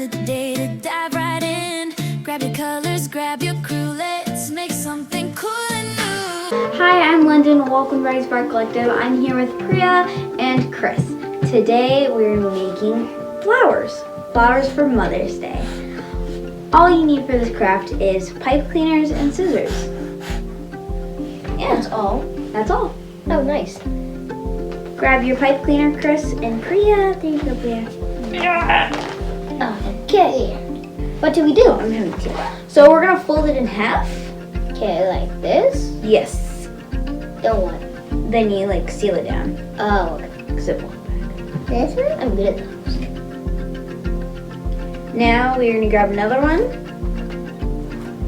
the day to dive right in. Grab your colors, grab your crew, let's make something cool and new. Hi, I'm London. Welcome to Bright Spark Collective. I'm here with Priya and Chris. Today we're making flowers. Flowers for Mother's Day. All you need for this craft is pipe cleaners and scissors. Yeah, That's all. that's all. Oh, nice. Grab your pipe cleaner, Chris, and Priya. There you go, Priya. Okay. What do we do? I'm having tea. So we're gonna fold it in half. Okay, like this. Yes. Then what? Then you like seal it down. Oh, okay. Ziploc. This one? I'm good at those. Now we're gonna grab another one.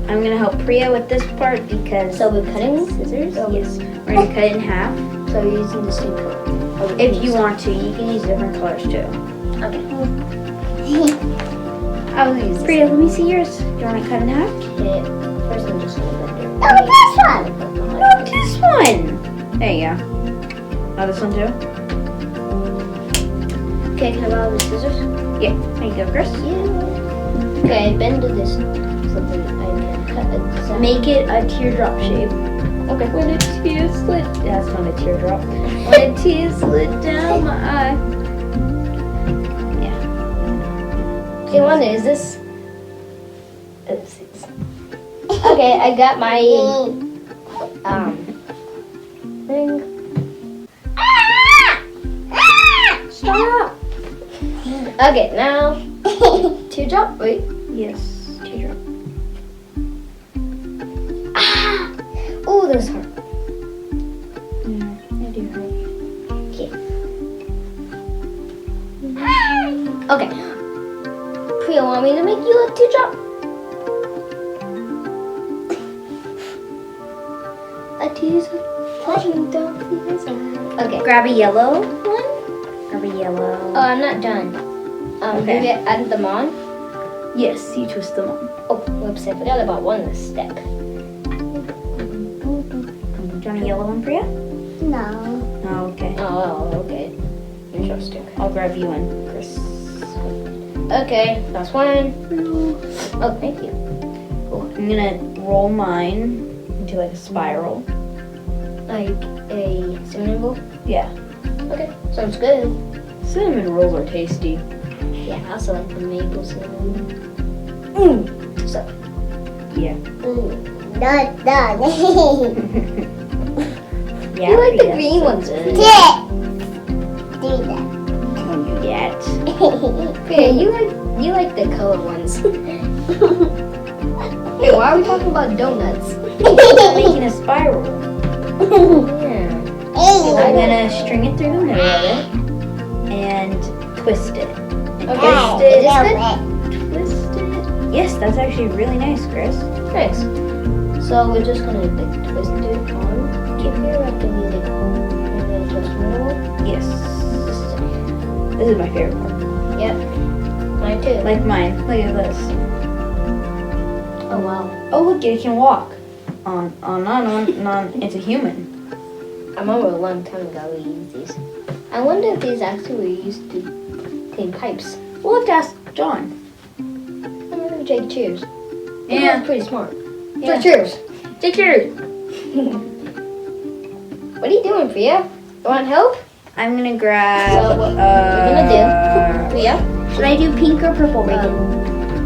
I'm gonna help Priya with this part because So we're cutting scissors. Oh. Yes. We're gonna cut it in half. So we're using the same color. Oh, If you want to, you can use different colors too. Okay. I will use Priya, let me see yours. Do you want to cut in half? Okay. First, I'm just gonna bend it. Oh, this one! No, this one! There you go. Oh, this one too? Okay, can I borrow the scissors? Yeah. There you go, Chris. Yeah. Okay, bend this so that I can cut it. Design. Make it a teardrop shape. Okay. When a tear slid, that's not a teardrop. When a tear slid down my eye. Yeah. Okay, Wanda, is this? Oopsies. Okay, I got my thing. Stop. Okay, now teardrop. Wait. Yes, teardrop. Oh, there's heart. Yeah, I do hurt. Okay. Okay. Priya, want me to make you a teardrop? A teardrop. Okay. Grab a yellow one. Grab a yellow. Oh, I'm not done. Okay. Maybe I add them on. Yes, you twist them on. Oh, whoops! I forgot about one step. Do you want a yellow one, Priya? No. Oh, okay. Oh, okay. Interesting. I'll grab you one, Chris. Okay, that's one. Oh, thank you. Cool. I'm gonna roll mine into like a spiral. Like a cinnamon roll? Yeah. Okay, sounds good. Cinnamon rolls are tasty. Yeah, I also like the maple cinnamon. So. Yeah. Yeah. You like the Priya, green so ones? good. Don't do that. Yeah, you like the color ones. Hey, why are we talking about donuts? I'm making a spiral. Yeah. I'm gonna string it through the middle of it and twist it. And Okay, is this good? Twist it. Yes, that's actually really nice, Chris. Nice. So we're just gonna like twist it on to here after we like and then twist middle. Yes. This is my favorite part. Yep. Mine too. Like mine. Look at this. Oh wow. Oh, look, it can walk. On. It's a human. I remember a long time ago we used these. I wonder if these actually were used to clean pipes. We'll have to ask John. I remember Jake Cheers. He Yeah. was pretty smart. Yeah. Jake Cheers. Take care. What are you doing, Priya? You want help? I'm gonna grab. So what we're gonna do, Priya? Should I do pink or purple, Reagan?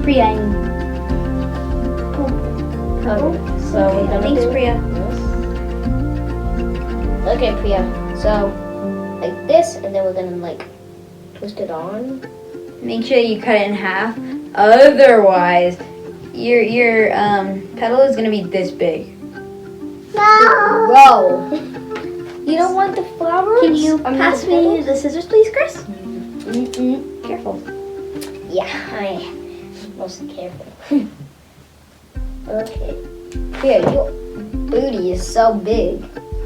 Priya, I mean. Purple. So we're gonna Thanks, do Priya. this. Okay, Priya. So like this, and then we're gonna like twist it on. Make sure you cut it in half. Otherwise, your petal is gonna be this big. Whoa! You don't want the flowers? Can you I mean, pass the me petals? the scissors, please, Chris? Mm-mm. Careful. Yeah, I'm mostly careful. Okay. Priya, your booty is so big.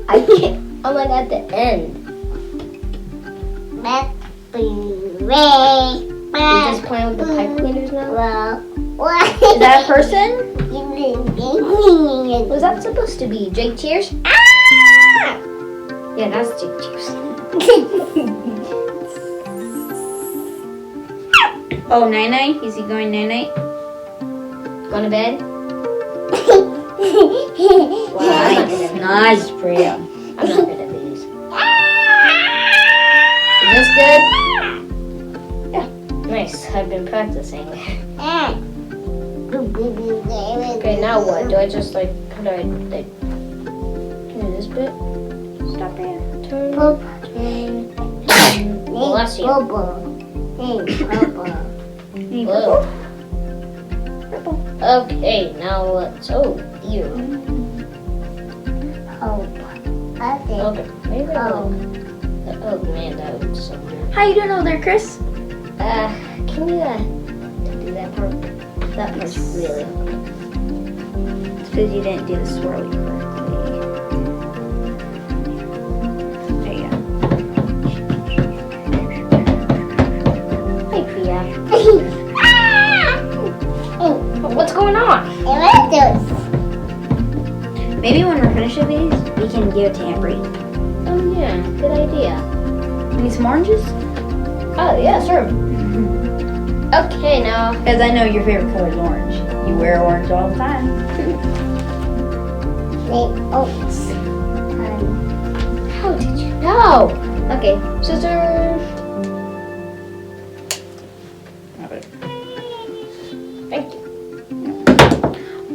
I can't. I'm like at the end. You're just playing with the pipe cleaners now? Is that a person? Was that supposed to be Jake Cheers? Ah! Yeah, that's Jake Cheers. Oh, night-night? Is he going night-night? Going to bed? Nice, Priya. I'm not good at these. Is this good? Yeah. Nice. I've been practicing. Okay, now what? Do I just like, how do I, like, do this bit? Stop here. Turn. Bless you. Blue. Okay, now let's, oh, you. Okay, maybe I'll, oh man, that was so weird. How you doing over there, Chris? Can you, do that part? That part's really hard. It's because you didn't do the swirly correctly. There you go. Hey, Priya. Oh, what's going on? Maybe when we're finished with these, we can give it to Aunt Bree. Oh yeah, good idea. Need some oranges? Oh yeah, sure. Okay, now. Because I know your favorite color is orange. You wear orange all the time. How did you know? Okay, scissors. Thank you.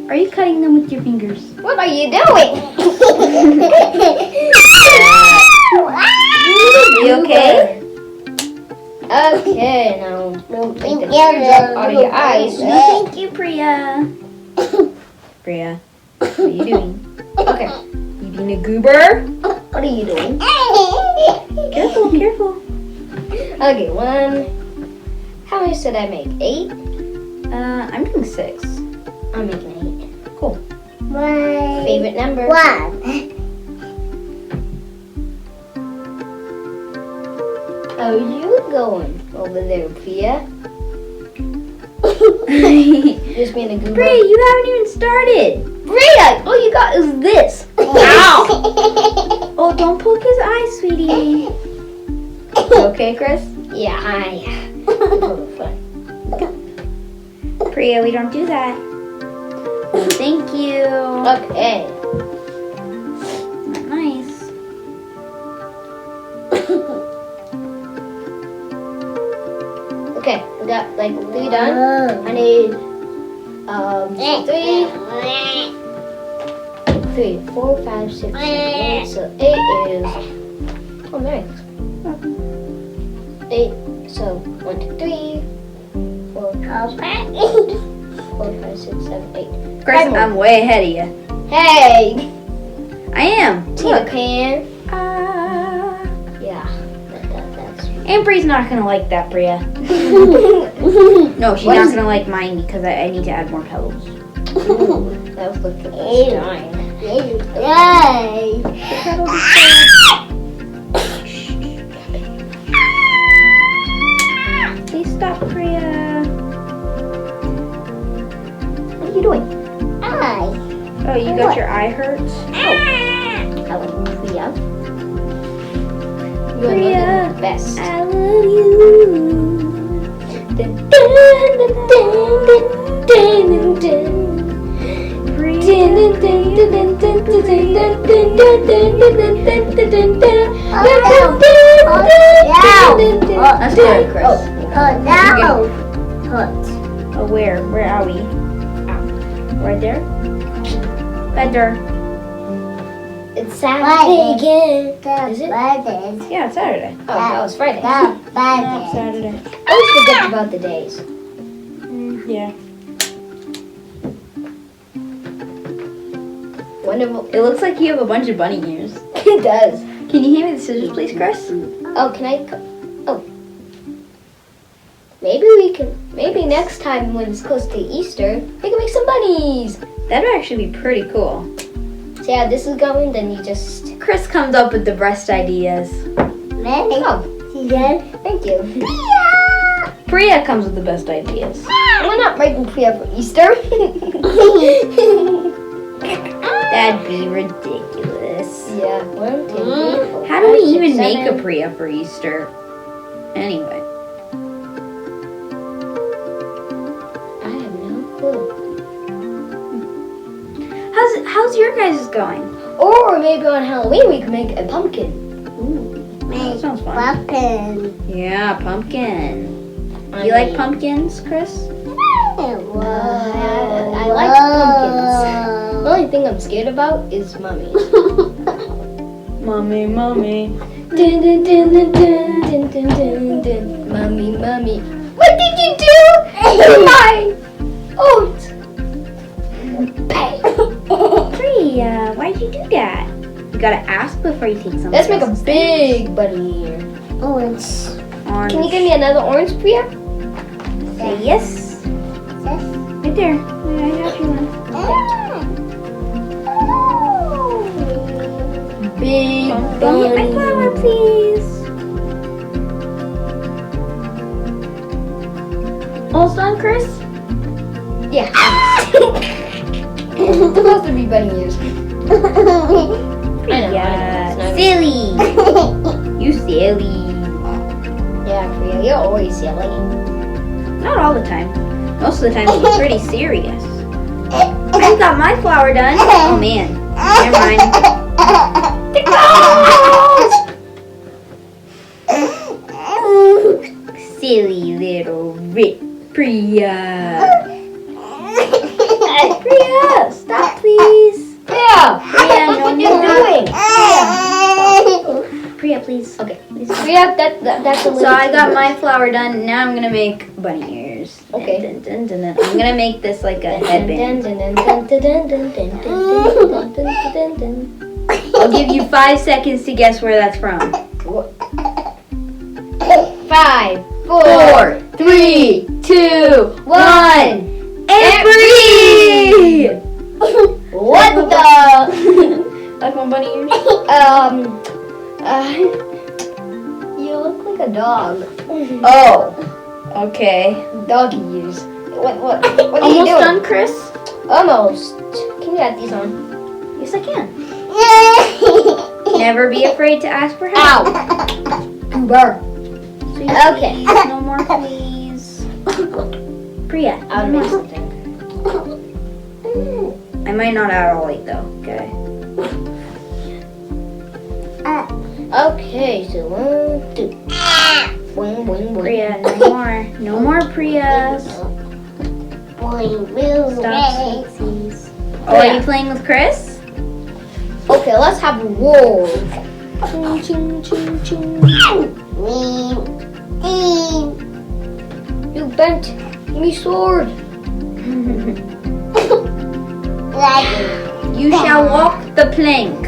Are you cutting them with your fingers? What are you doing? Are you okay? Okay, now take the tears out of your eyes. Thank you, Priya. Priya, what are you doing? Okay, You being a goober? what are you doing? Careful, careful. Okay, one. How many should I make? 8? I'm doing 6. I'm making 8. Cool. Favorite number? How are you going over there, Priya? Just being a goober. Priya, you haven't even started. Priya, all you got is this. Ow! Oh, don't poke his eye, sweetie. Okay, Chris? Yeah, hi. Priya, we don't do that. Thank you. Okay. Nice. Okay, we got like 3 done. I need 3, 4, 5, 6, 7, 8. So 8 is oh nice. 8. So 1, 2, 3, 4, 5, 6, 7, 8. Chris, I'm way ahead of you. Hey, I am. Tina Look. Pan. Yeah, that's. Aunt Bree's not gonna like that, Priya. No, she's What not is- gonna like mine because I need to add more petals. Ooh, that was looking dying. Please stop, Priya. What are you doing? Oh, you got your eye hurt? Hello, Priya. You're Priya. the best. I love you. That's good, Chris. Oh, where? Where are we? Right there? Better. It's Saturday again. Is it? Yeah, it's Saturday. Oh, that was Friday. Yeah, it's Saturday. I always forget about the days. Yeah. Wonderful. It looks like you have a bunch of bunny ears. It does. Can you hand me the scissors, please, Chris? Oh, can I? Oh. Maybe next time when it's close to Easter, we can make some bunnies. That'd actually be pretty cool. So yeah, this is going, then you just. Chris comes up with the best ideas. Oh, thank you. Priya comes with the best ideas. We're not making Priya for Easter. That'd be ridiculous. Yeah. 1, 2, 3, 4, How do we 5, 6, even make 7. a Priya for Easter? Anyway. good. How's your guys' going? Or maybe on Halloween we can make a pumpkin. That sounds fun. Weapon. Yeah, pumpkin. You like pumpkins, Chris? I like pumpkins. The only thing I'm scared about is Mommy. Mommy. Dun, dun, dun, dun, dun, dun, dun, dun, dun. Mommy. What did you do to my oat? Priya, why'd you do that? You gotta ask before you take something. Let's make a big bunny ear. Orange. Can you give me another orange, Priya? Say yes. Right there. I got you one. Big Don't hit my bunny. flower, please. Almost done, Chris? Yeah. It's supposed to be bunny ears. I know. It's not Silly. You silly. Yeah, Priya, you're always silly. Not all the time. Most of the time he's pretty serious. I got my flower done. Oh man. Never mind. Silly little Priya. Priya, stop please. Priya! Priya, no What are you more. doing? Priya, please. Okay. Priya, that's a little So I too got much. my flower done. Now I'm gonna make bunny ears. Okay. Dun, dun, dun, dun, dun. I'm gonna make this like a headband. I'll give you 5 seconds to guess where that's from. 5, 4, 4, 3, 2, 1. Every! What the? Like my bunny ears? You look like a dog. Oh. Okay. Doggy ears. What are you Almost doing? done, Chris? Almost. Can you add these on? Yes, I can. Never be afraid to ask for help. Ow! Goober. Okay. Please, no more, please. Priya, I'll no make more. something. I might not add all 8 though. Okay. Okay, so 1, 2. Boing, boing, boing. Priya, no more. No more Priyas. Stop, Sweetsies. Oh, are you playing with Chris? Okay, let's have a war. Ching, ching, ching, ching. You bent me sword. You shall walk the plank.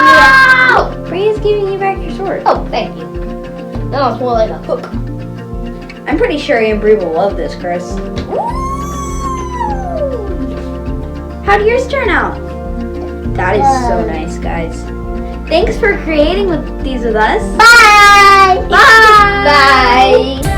No! Priya's giving you back your sword. Oh, thank you. Now it's more like a hook. I'm pretty sure Ambry will love this, Chris. How'd yours turn out? That is so nice, guys. Thanks for creating with these with us. Bye. Bye. Bye.